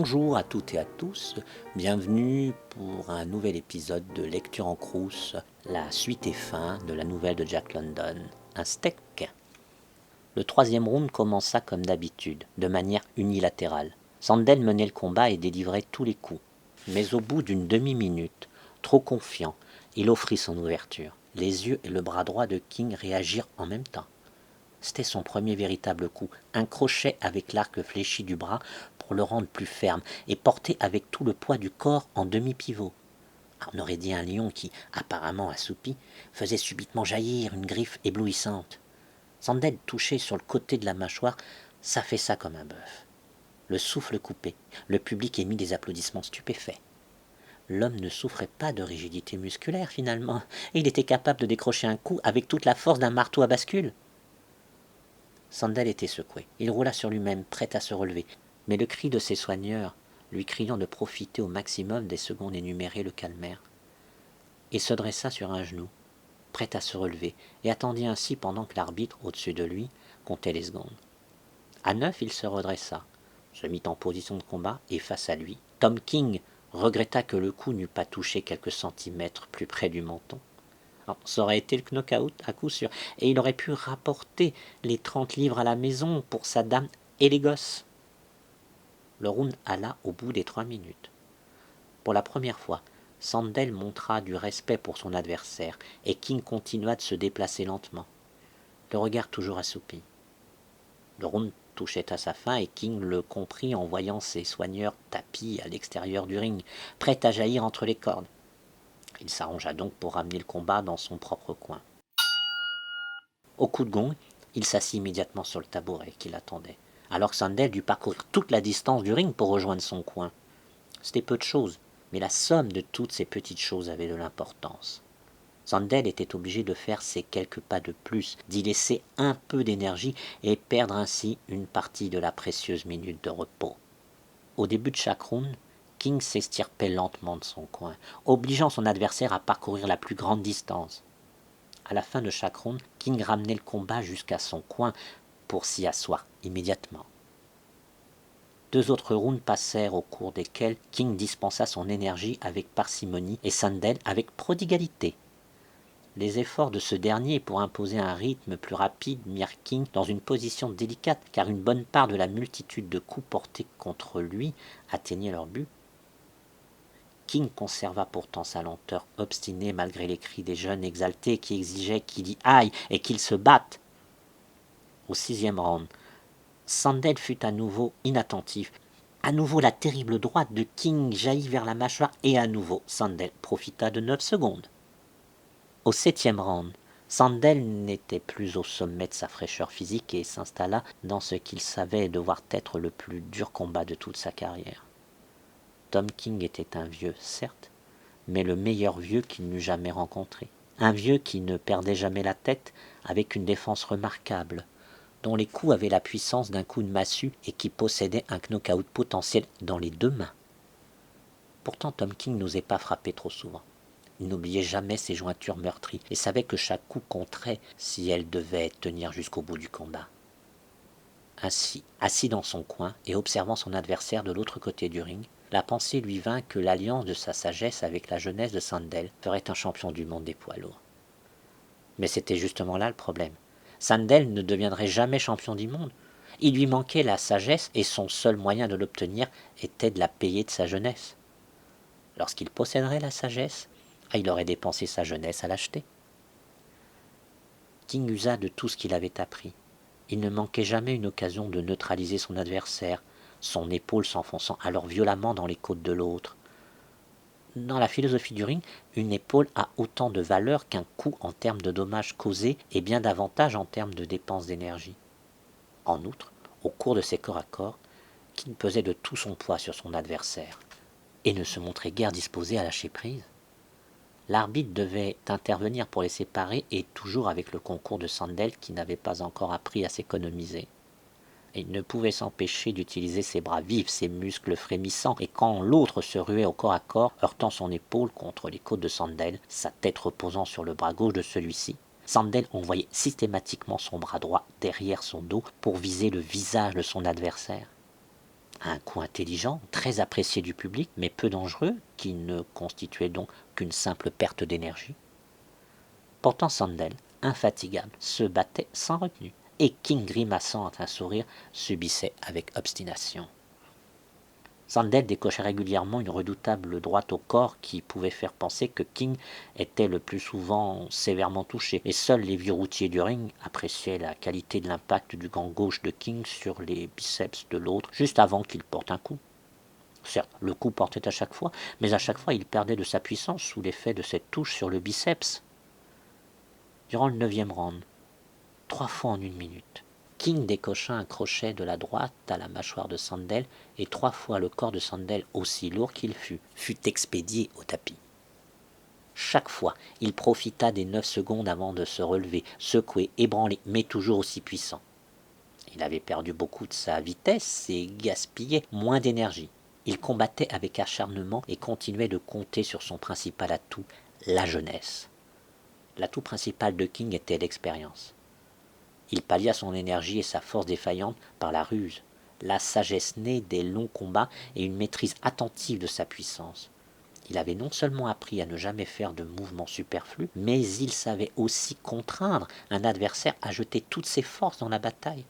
Bonjour à toutes et à tous, bienvenue pour un nouvel épisode de Lecture en Crous, la suite et fin de la nouvelle de Jack London, un steak. Le troisième round commença comme d'habitude, de manière unilatérale. Sandel menait le combat et délivrait tous les coups, mais au bout d'une demi-minute, trop confiant, il offrit son ouverture. Les yeux et le bras droit de King réagirent en même temps. C'était son premier véritable coup, un crochet avec l'arc fléchi du bras pour le rendre plus ferme et porté avec tout le poids du corps en demi-pivot. On aurait dit un lion qui, apparemment assoupi, faisait subitement jaillir une griffe éblouissante. Sandel, touché sur le côté de la mâchoire, s'affaissa comme un bœuf. Le souffle coupé, le public émit des applaudissements stupéfaits. L'homme ne souffrait pas de rigidité musculaire finalement, et il était capable de décrocher un coup avec toute la force d'un marteau à bascule. Sandel était secoué. Il roula sur lui-même, prêt à se relever. Mais le cri de ses soigneurs, lui criant de profiter au maximum des secondes énumérées, le calmèrent. Il se dressa sur un genou, prêt à se relever, et attendit ainsi pendant que l'arbitre, au-dessus de lui, comptait les secondes. À 9, il se redressa, se mit en position de combat, et face à lui, Tom King regretta que le coup n'eût pas touché quelques centimètres plus près du menton. Alors, ça aurait été le knock-out à coup sûr, et il aurait pu rapporter les 30 livres à la maison pour sa dame et les gosses. Le round alla au bout des 3 minutes. Pour la première fois, Sandel montra du respect pour son adversaire, et King continua de se déplacer lentement, le regard toujours assoupi. Le round touchait à sa fin, et King le comprit en voyant ses soigneurs tapis à l'extérieur du ring, prêts à jaillir entre les cordes. Il s'arrangea donc pour ramener le combat dans son propre coin. Au coup de gong, il s'assit immédiatement sur le tabouret qui l'attendait, alors que Sandel dut parcourir toute la distance du ring pour rejoindre son coin. C'était peu de choses, mais la somme de toutes ces petites choses avait de l'importance. Sandel était obligé de faire ces quelques pas de plus, d'y laisser un peu d'énergie et perdre ainsi une partie de la précieuse minute de repos. Au début de chaque round, King s'estirpait lentement de son coin, obligeant son adversaire à parcourir la plus grande distance. À la fin de chaque round, King ramenait le combat jusqu'à son coin pour s'y asseoir immédiatement. 2 autres rounds passèrent au cours desquels King dispensa son énergie avec parcimonie et Sandel avec prodigalité. Les efforts de ce dernier pour imposer un rythme plus rapide mirent King dans une position délicate car une bonne part de la multitude de coups portés contre lui atteignait leur but. King conserva pourtant sa lenteur obstinée malgré les cris des jeunes exaltés qui exigeaient qu'il y aille et qu'il se batte. Au 6e round, Sandel fut à nouveau inattentif. À nouveau la terrible droite de King jaillit vers la mâchoire et à nouveau Sandel profita de 9 secondes. Au 7e round, Sandel n'était plus au sommet de sa fraîcheur physique et s'installa dans ce qu'il savait devoir être le plus dur combat de toute sa carrière. Tom King était un vieux, certes, mais le meilleur vieux qu'il n'eût jamais rencontré. Un vieux qui ne perdait jamais la tête, avec une défense remarquable, dont les coups avaient la puissance d'un coup de massue et qui possédait un knock-out potentiel dans les 2 mains. Pourtant Tom King n'osait pas frapper trop souvent. Il n'oubliait jamais ses jointures meurtries et savait que chaque coup compterait si elle devait tenir jusqu'au bout du combat. Ainsi, assis dans son coin et observant son adversaire de l'autre côté du ring, la pensée lui vint que l'alliance de sa sagesse avec la jeunesse de Sandel ferait un champion du monde des poids lourds. Mais c'était justement là le problème. Sandel ne deviendrait jamais champion du monde. Il lui manquait la sagesse et son seul moyen de l'obtenir était de la payer de sa jeunesse. Lorsqu'il posséderait la sagesse, il aurait dépensé sa jeunesse à l'acheter. King usa de tout ce qu'il avait appris. Il ne manquait jamais une occasion de neutraliser son adversaire, son épaule s'enfonçant alors violemment dans les côtes de l'autre. Dans la philosophie du ring, une épaule a autant de valeur qu'un coup en termes de dommages causés et bien davantage en termes de dépenses d'énergie. En outre, au cours de ces corps à corps, King pesait de tout son poids sur son adversaire et ne se montrait guère disposé à lâcher prise. L'arbitre devait intervenir pour les séparer et toujours avec le concours de Sandel qui n'avait pas encore appris à s'économiser. Il ne pouvait s'empêcher d'utiliser ses bras vifs, ses muscles frémissants, et quand l'autre se ruait au corps à corps, heurtant son épaule contre les côtes de Sandel, sa tête reposant sur le bras gauche de celui-ci, Sandel envoyait systématiquement son bras droit derrière son dos pour viser le visage de son adversaire. Un coup intelligent, très apprécié du public, mais peu dangereux, qui ne constituait donc qu'une simple perte d'énergie. Pourtant Sandel, infatigable, se battait sans retenue, et King, grimaçant un sourire, subissait avec obstination. Sandel décochait régulièrement une redoutable droite au corps qui pouvait faire penser que King était le plus souvent sévèrement touché, et seuls les vieux routiers du ring appréciaient la qualité de l'impact du gant gauche de King sur les biceps de l'autre juste avant qu'il porte un coup. Certes, le coup portait à chaque fois, mais à chaque fois il perdait de sa puissance sous l'effet de cette touche sur le biceps. Durant le 9e round, 3 fois en 1 minute, King décocha un crochet de la droite à la mâchoire de Sandel et 3 fois le corps de Sandel, aussi lourd qu'il fut expédié au tapis. Chaque fois, il profita des 9 secondes avant de se relever, secoué, ébranlé, mais toujours aussi puissant. Il avait perdu beaucoup de sa vitesse et gaspillait moins d'énergie. Il combattait avec acharnement et continuait de compter sur son principal atout, la jeunesse. L'atout principal de King était l'expérience. Il pallia son énergie et sa force défaillante par la ruse, la sagesse née des longs combats et une maîtrise attentive de sa puissance. Il avait non seulement appris à ne jamais faire de mouvements superflus, mais il savait aussi contraindre un adversaire à jeter toutes ses forces dans la bataille.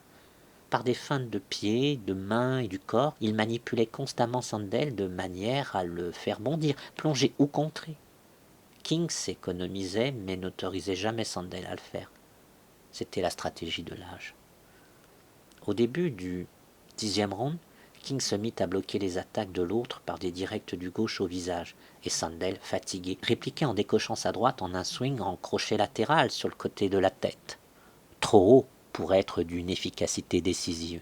Par des feintes de pieds, de mains et du corps, il manipulait constamment Sandel de manière à le faire bondir, plonger ou contrer. King s'économisait mais n'autorisait jamais Sandel à le faire. C'était la stratégie de l'âge. Au début du 10e round, King se mit à bloquer les attaques de l'autre par des directs du gauche au visage, et Sandel, fatigué, répliquait en décochant sa droite en un swing en crochet latéral sur le côté de la tête. Trop haut pour être d'une efficacité décisive.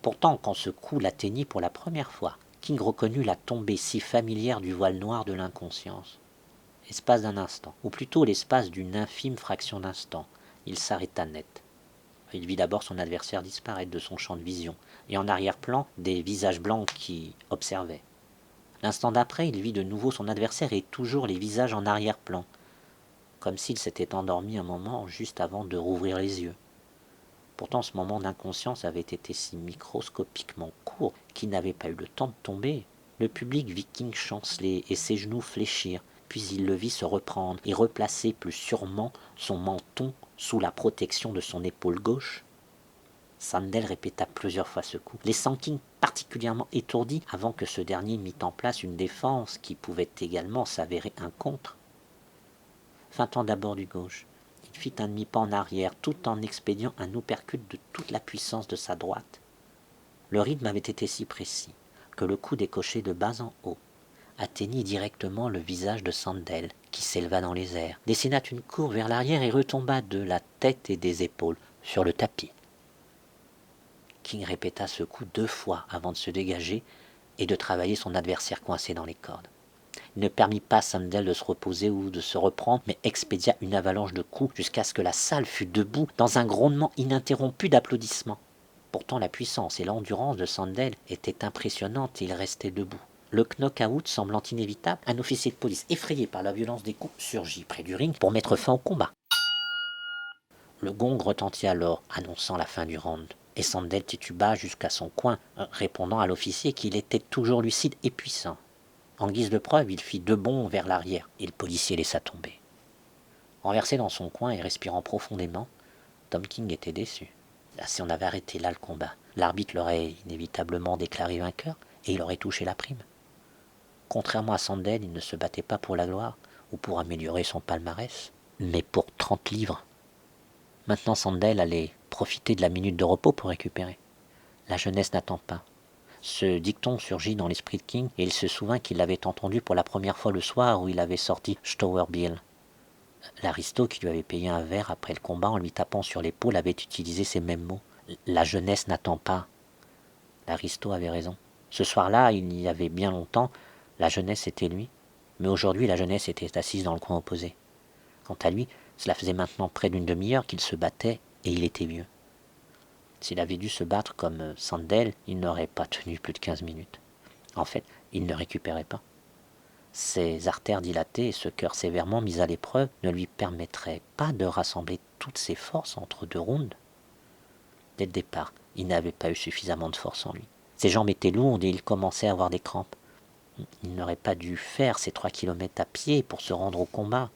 Pourtant, quand ce coup l'atteignit pour la première fois, King reconnut la tombée si familière du voile noir de l'inconscience. L'espace d'un instant, ou plutôt l'espace d'une infime fraction d'instant, il s'arrêta net. Il vit d'abord son adversaire disparaître de son champ de vision, et en arrière-plan, des visages blancs qui observaient. L'instant d'après, il vit de nouveau son adversaire et toujours les visages en arrière-plan, comme s'il s'était endormi un moment juste avant de rouvrir les yeux. Pourtant, ce moment d'inconscience avait été si microscopiquement court qu'il n'avait pas eu le temps de tomber. Le public vit King chanceler et ses genoux fléchir, puis il le vit se reprendre et replacer plus sûrement son menton sous la protection de son épaule gauche. Sandel répéta plusieurs fois ce coup, laissant King particulièrement étourdi avant que ce dernier mît en place une défense qui pouvait également s'avérer un contre. Feintant d'abord du gauche, il fit un demi-pas en arrière tout en expédiant un uppercut de toute la puissance de sa droite. Le rythme avait été si précis que le coup décoché de bas en haut atteignit directement le visage de Sandel, qui s'éleva dans les airs, dessina une courbe vers l'arrière et retomba de la tête et des épaules sur le tapis. King répéta ce coup 2 fois avant de se dégager et de travailler son adversaire coincé dans les cordes. Il ne permit pas à Sandel de se reposer ou de se reprendre, mais expédia une avalanche de coups jusqu'à ce que la salle fût debout dans un grondement ininterrompu d'applaudissements. Pourtant la puissance et l'endurance de Sandel étaient impressionnantes et il restait debout. Le knock-out semblant inévitable, un officier de police, effrayé par la violence des coups, surgit près du ring pour mettre fin au combat. Le gong retentit alors, annonçant la fin du round, et Sandel tituba jusqu'à son coin, répondant à l'officier qu'il était toujours lucide et puissant. En guise de preuve, il fit 2 bonds vers l'arrière, et le policier laissa tomber. Renversé dans son coin et respirant profondément, Tom King était déçu. Si on avait arrêté là le combat, l'arbitre l'aurait inévitablement déclaré vainqueur, et il aurait touché la prime. Contrairement à Sandel, il ne se battait pas pour la gloire, ou pour améliorer son palmarès, mais pour 30 livres. Maintenant Sandel allait profiter de la minute de repos pour récupérer. La jeunesse n'attend pas. Ce dicton surgit dans l'esprit de King et il se souvint qu'il l'avait entendu pour la première fois le soir où il avait sorti Stower Bill. L'aristo qui lui avait payé un verre après le combat en lui tapant sur l'épaule avait utilisé ces mêmes mots. La jeunesse n'attend pas. L'aristo avait raison. Ce soir-là, il y avait bien longtemps, la jeunesse était lui, mais aujourd'hui la jeunesse était assise dans le coin opposé. Quant à lui, cela faisait maintenant près d'une demi-heure qu'il se battait et il était vieux. S'il avait dû se battre comme Sandel, il n'aurait pas tenu plus de 15 minutes. En fait, il ne récupérait pas. Ses artères dilatées et ce cœur sévèrement mis à l'épreuve ne lui permettraient pas de rassembler toutes ses forces entre 2 rounds. Dès le départ, il n'avait pas eu suffisamment de force en lui. Ses jambes étaient lourdes et il commençait à avoir des crampes. Il n'aurait pas dû faire ces 3 kilomètres à pied pour se rendre au combat.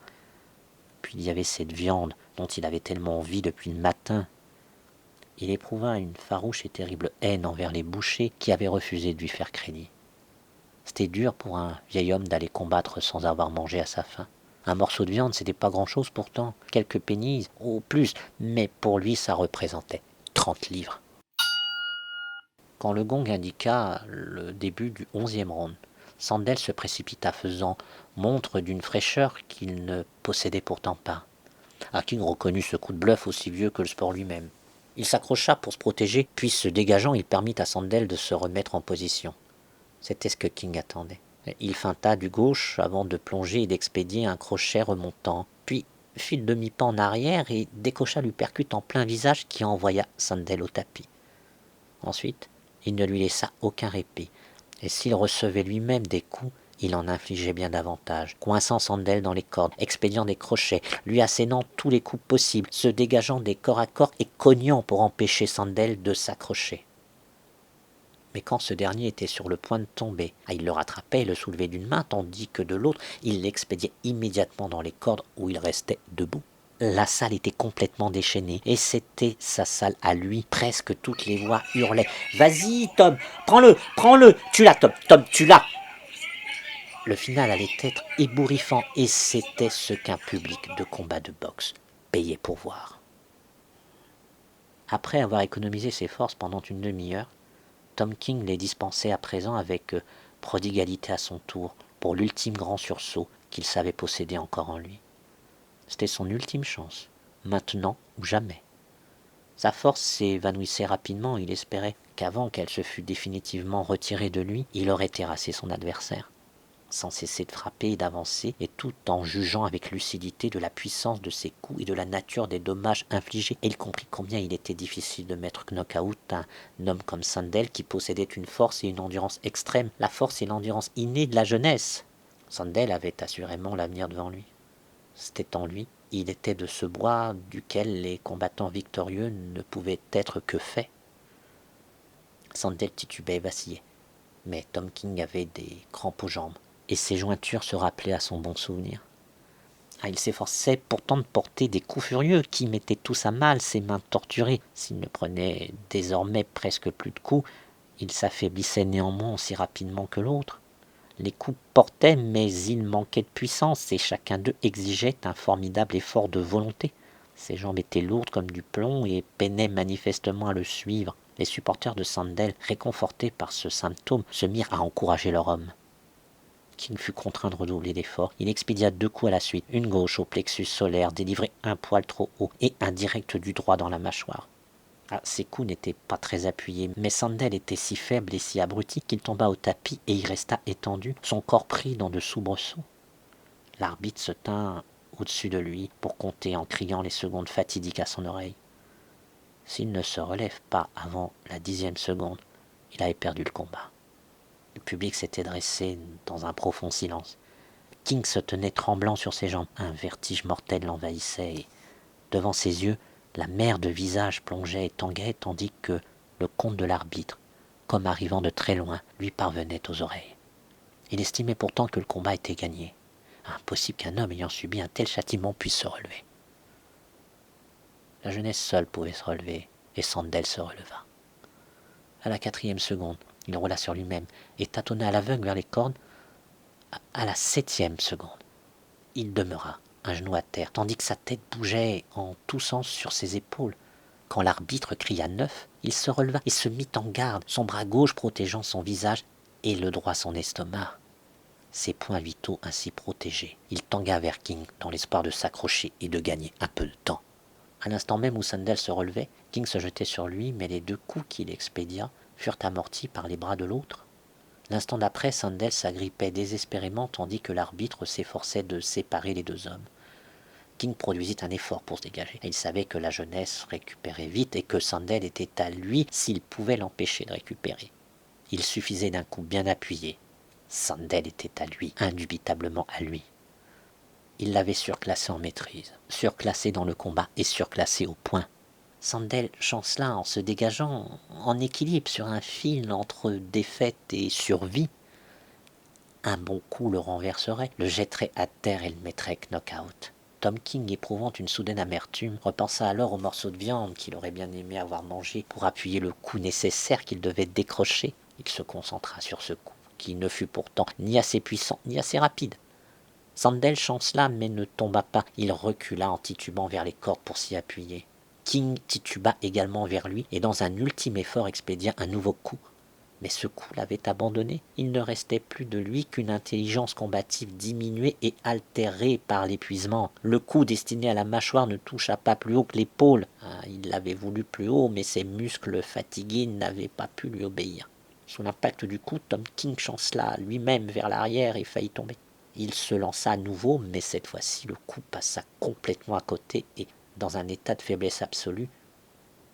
Puis il y avait cette viande dont il avait tellement envie depuis le matin. Il éprouva une farouche et terrible haine envers les bouchers qui avaient refusé de lui faire crédit. C'était dur pour un vieil homme d'aller combattre sans avoir mangé à sa faim. Un morceau de viande, c'était pas grand-chose pourtant, quelques pennies, au plus, mais pour lui ça représentait 30 livres. Quand le gong indiqua le début du 11e round, Sandel se précipita faisant montre d'une fraîcheur qu'il ne possédait pourtant pas. King reconnut ce coup de bluff aussi vieux que le sport lui-même. Il s'accrocha pour se protéger, puis se dégageant, il permit à Sandel de se remettre en position. C'était ce que King attendait. Il feinta du gauche avant de plonger et d'expédier un crochet remontant, puis fit le demi-pas en arrière et décocha l'uppercut en plein visage qui envoya Sandel au tapis. Ensuite, il ne lui laissa aucun répit, et s'il recevait lui-même des coups, il en infligeait bien davantage, coinçant Sandel dans les cordes, expédiant des crochets, lui assénant tous les coups possibles, se dégageant des corps à corps et cognant pour empêcher Sandel de s'accrocher. Mais quand ce dernier était sur le point de tomber, il le rattrapait et le soulevait d'une main, tandis que de l'autre, il l'expédiait immédiatement dans les cordes où il restait debout. La salle était complètement déchaînée, et c'était sa salle à lui. Presque toutes les voix hurlaient « Vas-y, Tom, prends-le, tu l'as, Tom, tu l'as !» Le final allait être ébouriffant, et c'était ce qu'un public de combat de boxe payait pour voir. Après avoir économisé ses forces pendant une demi-heure, Tom King les dispensait à présent avec prodigalité à son tour, pour l'ultime grand sursaut qu'il savait posséder encore en lui. C'était son ultime chance, maintenant ou jamais. Sa force s'évanouissait rapidement, il espérait qu'avant qu'elle se fût définitivement retirée de lui, il aurait terrassé son adversaire, sans cesser de frapper et d'avancer, et tout en jugeant avec lucidité de la puissance de ses coups et de la nature des dommages infligés. Et il comprit combien il était difficile de mettre knock-out un homme comme Sandel qui possédait une force et une endurance extrêmes, la force et l'endurance innée de la jeunesse. Sandel avait assurément l'avenir devant lui. C'était en lui, il était de ce bois duquel les combattants victorieux ne pouvaient être que faits. Sandel titubait et vacillait, mais Tom King avait des crampes aux jambes, et ses jointures se rappelaient à son bon souvenir. Il s'efforçait pourtant de porter des coups furieux qui mettaient tous à mal ses mains torturées. S'il ne prenait désormais presque plus de coups, il s'affaiblissait néanmoins aussi rapidement que l'autre. Les coups portaient, mais il manquait de puissance, et chacun d'eux exigeait un formidable effort de volonté. Ses jambes étaient lourdes comme du plomb et peinaient manifestement à le suivre. Les supporters de Sandel, réconfortés par ce symptôme, se mirent à encourager leur homme. King fut contraint de redoubler d'efforts. Il expédia 2 coups à la suite, une gauche au plexus solaire, délivré un poil trop haut, et un direct du droit dans la mâchoire. Ses coups n'étaient pas très appuyés, mais Sandel était si faible et si abruti qu'il tomba au tapis et y resta étendu, son corps pris dans de soubresauts. L'arbitre se tint au-dessus de lui pour compter en criant les secondes fatidiques à son oreille. S'il ne se relève pas avant la 10e seconde, il avait perdu le combat. Le public s'était dressé dans un profond silence. King se tenait tremblant sur ses jambes. Un vertige mortel l'envahissait et, devant ses yeux, la mer de visages plongeait et tanguait, tandis que le compte de l'arbitre, comme arrivant de très loin, lui parvenait aux oreilles. Il estimait pourtant que le combat était gagné. Impossible qu'un homme ayant subi un tel châtiment puisse se relever. La jeunesse seule pouvait se relever, et Sandel se releva. À la 4e seconde, il roula sur lui-même et tâtonna à l'aveugle vers les cordes. À la 7e seconde, il demeura, un genou à terre, tandis que sa tête bougeait en tous sens sur ses épaules. Quand l'arbitre cria 9, il se releva et se mit en garde, son bras gauche protégeant son visage et le droit son estomac. Ses poings vitaux ainsi protégés, il tangua vers King dans l'espoir de s'accrocher et de gagner un peu de temps. À l'instant même où Sandel se relevait, King se jetait sur lui, mais les 2 coups qu'il expédia furent amortis par les bras de l'autre. L'instant d'après, Sandel s'agrippait désespérément tandis que l'arbitre s'efforçait de séparer les 2 hommes. King produisit un effort pour se dégager. Il savait que la jeunesse récupérait vite et que Sandel était à lui s'il pouvait l'empêcher de récupérer. Il suffisait d'un coup bien appuyé. Sandel était à lui, indubitablement à lui. Il l'avait surclassé en maîtrise, surclassé dans le combat et surclassé au point. Sandel chancela en se dégageant, en équilibre sur un fil entre défaite et survie. Un bon coup le renverserait, le jetterait à terre et le mettrait knock-out. Tom King, éprouvant une soudaine amertume, repensa alors au morceau de viande qu'il aurait bien aimé avoir mangé pour appuyer le coup nécessaire qu'il devait décrocher. Il se concentra sur ce coup, qui ne fut pourtant ni assez puissant ni assez rapide. Sandel chancela mais ne tomba pas. Il recula en titubant vers les cordes pour s'y appuyer. King tituba également vers lui et dans un ultime effort expédia un nouveau coup. Mais ce coup l'avait abandonné. Il ne restait plus de lui qu'une intelligence combative diminuée et altérée par l'épuisement. Le coup destiné à la mâchoire ne toucha pas plus haut que l'épaule. Il l'avait voulu plus haut, mais ses muscles fatigués n'avaient pas pu lui obéir. Sous l'impact du coup, Tom King chancela lui-même vers l'arrière et faillit tomber. Il se lança à nouveau, mais cette fois-ci le coup passa complètement à côté et, dans un état de faiblesse absolue,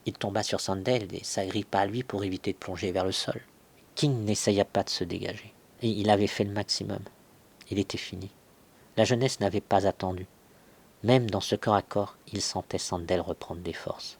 il tomba sur Sandel et s'agrippa à lui pour éviter de plonger vers le sol. King n'essaya pas de se dégager, et il avait fait le maximum. Il était fini. La jeunesse n'avait pas attendu. Même dans ce corps à corps, il sentait Sandel reprendre des forces.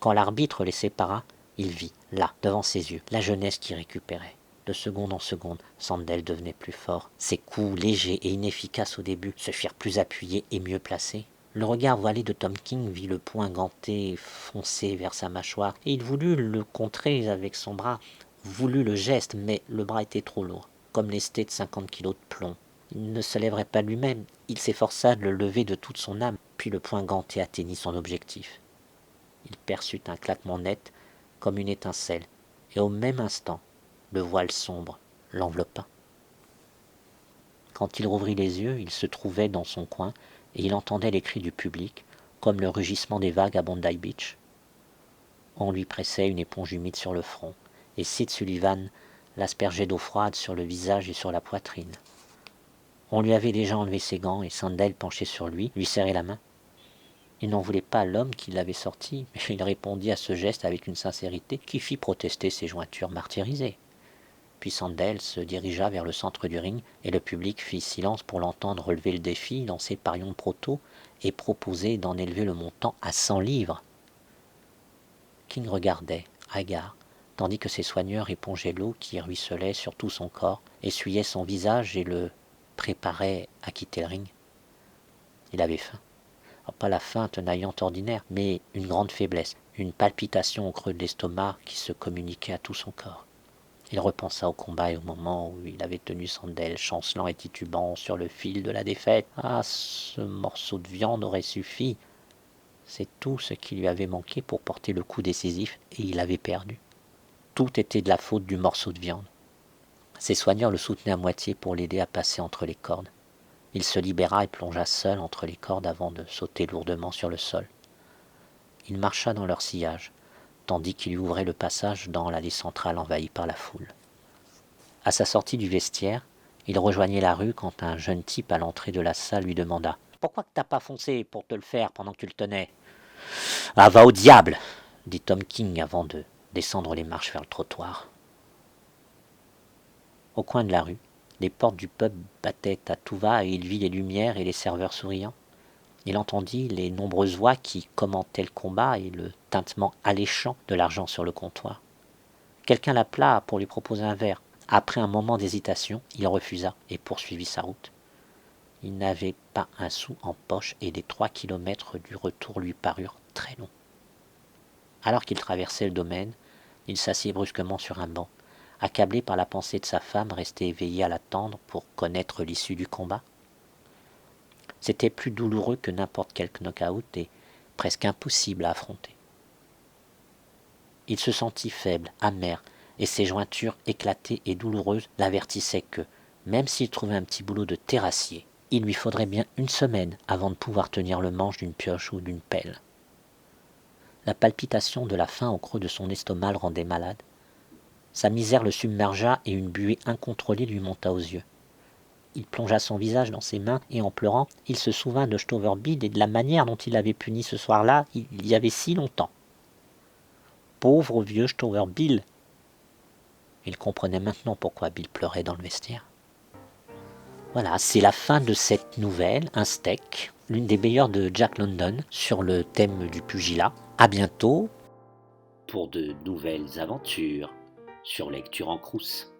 Quand l'arbitre les sépara, il vit, là, devant ses yeux, la jeunesse qui récupérait. De seconde en seconde, Sandel devenait plus fort. Ses coups, légers et inefficaces au début, se firent plus appuyés et mieux placés. Le regard voilé de Tom King vit le poing ganté foncer vers sa mâchoire, et il voulut le contrer avec son bras, voulut le geste, mais le bras était trop lourd, comme lesté de 50 kilos de plomb. Il ne se lèverait pas lui-même, il s'efforça de le lever de toute son âme, puis le poing ganté atteignit son objectif. Il perçut un claquement net, comme une étincelle, et au même instant, le voile sombre l'enveloppa. Quand il rouvrit les yeux, il se trouvait dans son coin, et il entendait les cris du public, comme le rugissement des vagues à Bondi Beach. On lui pressait une éponge humide sur le front, et Sid Sullivan l'aspergeait d'eau froide sur le visage et sur la poitrine. On lui avait déjà enlevé ses gants, et Sandel, penché sur lui serrait la main. Il n'en voulait pas à l'homme qui l'avait sorti, mais il répondit à ce geste avec une sincérité qui fit protester ses jointures martyrisées. Puis Sandel se dirigea vers le centre du ring, et le public fit silence pour l'entendre relever le défi lancé par Yon Proto et proposer d'en élever le montant à 100 livres. King regardait, hagard, tandis que ses soigneurs épongeaient l'eau qui ruisselait sur tout son corps, essuyaient son visage et le préparaient à quitter le ring. Il avait faim. Pas la faim tenaillante ordinaire, mais une grande faiblesse, une palpitation au creux de l'estomac qui se communiquait à tout son corps. Il repensa au combat et au moment où il avait tenu Sandel, chancelant et titubant sur le fil de la défaite. Ah, ce morceau de viande aurait suffi. C'est tout ce qui lui avait manqué pour porter le coup décisif, et il avait perdu. Tout était de la faute du morceau de viande. Ses soigneurs le soutenaient à moitié pour l'aider à passer entre les cordes. Il se libéra et plongea seul entre les cordes avant de sauter lourdement sur le sol. Il marcha dans leur sillage, tandis qu'il lui ouvrait le passage dans l'allée centrale envahie par la foule. À sa sortie du vestiaire, il rejoignait la rue quand un jeune type à l'entrée de la salle lui demanda « Pourquoi que t'as pas foncé pour te le faire pendant que tu le tenais ?»« Ah, va au diable !» dit Tom King avant de descendre les marches vers le trottoir. Au coin de la rue, les portes du pub battaient à tout va et il vit les lumières et les serveurs souriants. Il entendit les nombreuses voix qui commentaient le combat et le tintement alléchant de l'argent sur le comptoir. Quelqu'un l'appela pour lui proposer un verre. Après un moment d'hésitation, il refusa et poursuivit sa route. Il n'avait pas un sou en poche et les 3 kilomètres du retour lui parurent très longs. Alors qu'il traversait le domaine, il s'assit brusquement sur un banc, accablé par la pensée de sa femme restée éveillée à l'attendre pour connaître l'issue du combat. C'était plus douloureux que n'importe quel knock-out et presque impossible à affronter. Il se sentit faible, amer, et ses jointures éclatées et douloureuses l'avertissaient que, même s'il trouvait un petit boulot de terrassier, il lui faudrait bien une semaine avant de pouvoir tenir le manche d'une pioche ou d'une pelle. La palpitation de la faim au creux de son estomac le rendait malade. Sa misère le submergea et une buée incontrôlée lui monta aux yeux. Il plongea son visage dans ses mains et en pleurant, il se souvint de Stover Bill et de la manière dont il l'avait puni ce soir-là, il y avait si longtemps. Pauvre vieux Stover Bill! Il comprenait maintenant pourquoi Bill pleurait dans le vestiaire. Voilà, c'est la fin de cette nouvelle, un steak, l'une des meilleures de Jack London sur le thème du pugilat. À bientôt pour de nouvelles aventures sur Lecture en Crous.